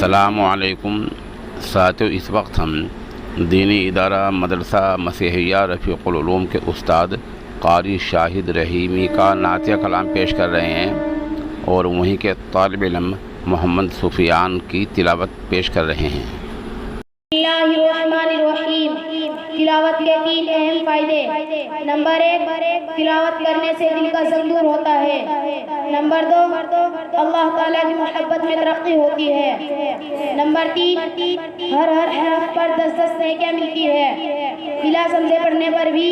अस्सलामुअलैकुम साथियों, इस वक्त हम दीनी इदारा मदरसा मसीहिया रफ़ीक़ुल उलूम के उस्ताद क़ारी शाहिद रहीमी का नातिया कलाम पेश कर रहे हैं और वहीं के तालिब इल्म मोहम्मद सुफियान की तिलावत पेश कर रहे हैं। तिलावत के 3 अहम फायदे। नंबर 1, तिलावत करने से दिल का ज़ंग दूर होता है। नंबर 2, अल्लाह ताला की मोहब्बत में तरक्की होती है। नंबर 3, हर हरफ पर 10-10 नेकियां मिलती है। बिला समझे पढ़ने पर भी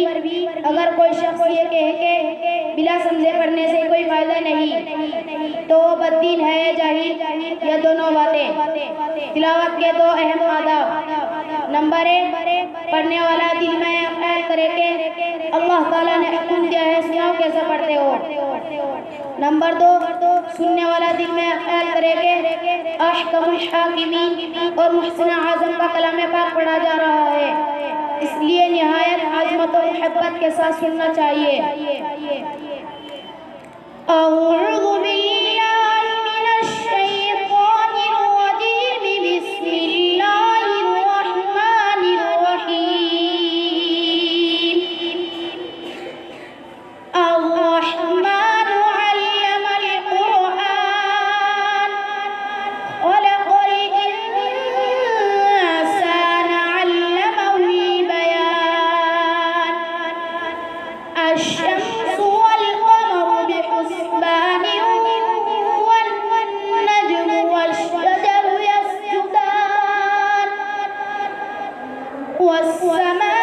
अगर कोई शख्स ये कहे कि बिला समझे पढ़ने से कोई फायदा नहीं, तो वो बद्दीन है या जाहिल, या दोनों बातें। तिलावत के 2 अहम आदाब। नंबर 1, पढ़ने वाला दिल में ख्याल करे कि अल्लाह ताला ने हुक्म दिया है, सुनाओ कैसे पढ़ते हो। नंबर 2, सुनने वाला दिल में ख्याल करे कि अहकमुल हाकिमीन और मुहसिन आज़म का कलाम पाक पढ़ा जा रहा है, इसलिए निहायत अज़मत और मोहब्बत के साथ सुनना चाहिए। अऊज़ु बिल्लाहि मिनश शैतानिर रजीम, बिस्मिल्लाहिर रहमानिर रहीम। अर्रहमानु अल्लमल क़ुरआन, खलक़ल इंसाना अल्लमहुल बयान। अश-शम्सु वल क़मरु बिहुस्बानिन, वन-नज्मु वश-शजरु यस्जुदान, वस-समाअ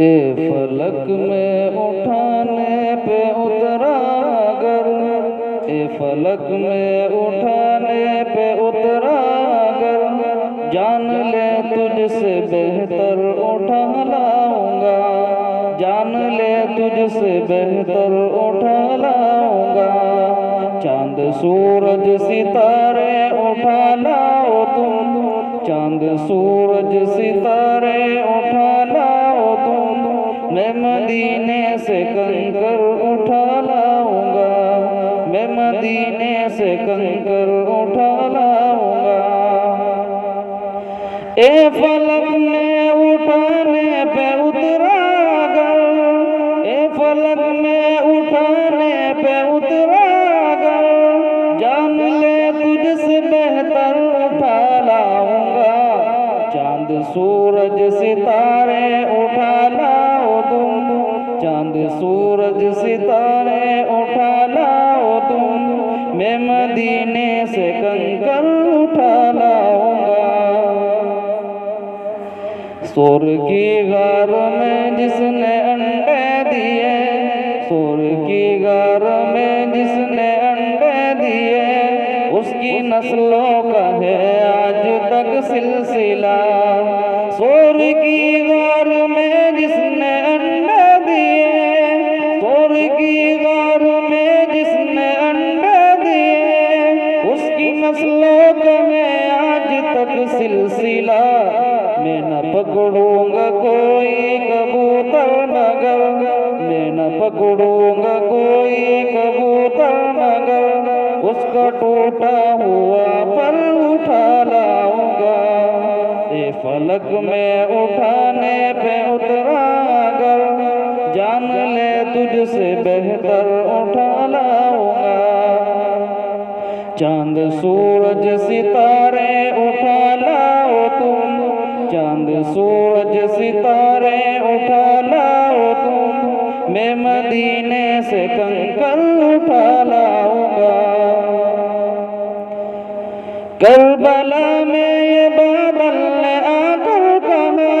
ए फलक में उठाने पे उतरा अगर, ए फलक में उठाने पे उतरा अगर, जान ले तुझसे बेहतर उठा लाऊंगा, जान ले तुझसे बेहतर उठा लाऊंगा। चांद सूरज सितारे उठा लाओ तुम, चांद सूरज सितारे उठा लाओ तुम, मैं मदीने से कंकर उठा लाऊंगा, मैं मदीने से कंकर उठा लाऊंगा। ए फलक में उठाने पे उतरा कर, ए फलक में उठाने पे उतरा कर, जान ले तुझसे बेहतर उठा लाऊंगा, चांद सूरज सितारे उठा लाओ तुम, चांद सूरज सितारे उठा लाओ तुम, मैं मदीने से कंकर उठा लाऊंगा। सोर की गार में जिसने अंडे दिए, सोर की गार में जिसने अंडे दिए, उसकी नस्लों का है आज तक सिलसिला। सोर की गार में जिसने अंडे दिए, सोर की गार में जिसने अंडे दिए, उसकी नस्लों का है आज तक सिलसिला। मैं न पकड़ूंगा कोई कबूतर मगर, मैं न पकड़ूंगा कोई कबूतर मगर, उसका टूटा हुआ पर उठा लाऊंगा। ए फलक में उठाने पे उतरा कर, जान ले तुझसे बेहतर उठा लाऊंगा। चांद सूरज सितारे उठा लाओ तुम, चांद सूरज सितारे उठा लाओ तुम, मैं मदीने से कंकर उठा लाऊंगा। करबला में ये बादल ने आकर कहा,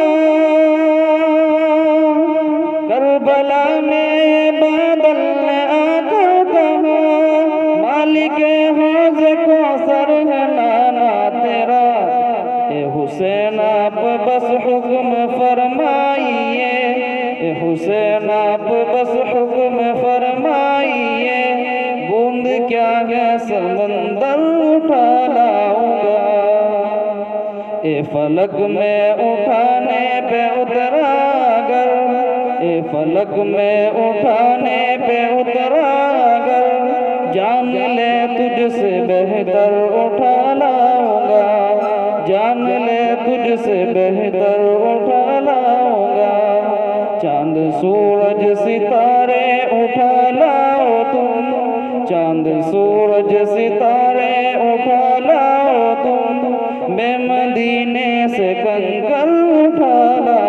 करबला में ये बादल ने आकर कहा, मालिके हौज को सर है नाना तेरा। ए हुसैन आप बस हुक्म फरमाइए, ए हुसैन आप बस हुक्म फरमाइए, बूंद क्या है समंदर उठा लाऊंगा। ए फलक में उठाने पे उतरा कर, ए फलक में उठाने पे उतरा कर, जान ले तुझसे बेहतर उठा लाऊंगा, जान ले तुझसे बेहतर उठा लाऊंगा। चांद सूरज सितारे उठा लाओ तुम, चांद सूरज सितारे उठा लाओ तुम, मैं मदीने से कंकर उठा लाऊंगा।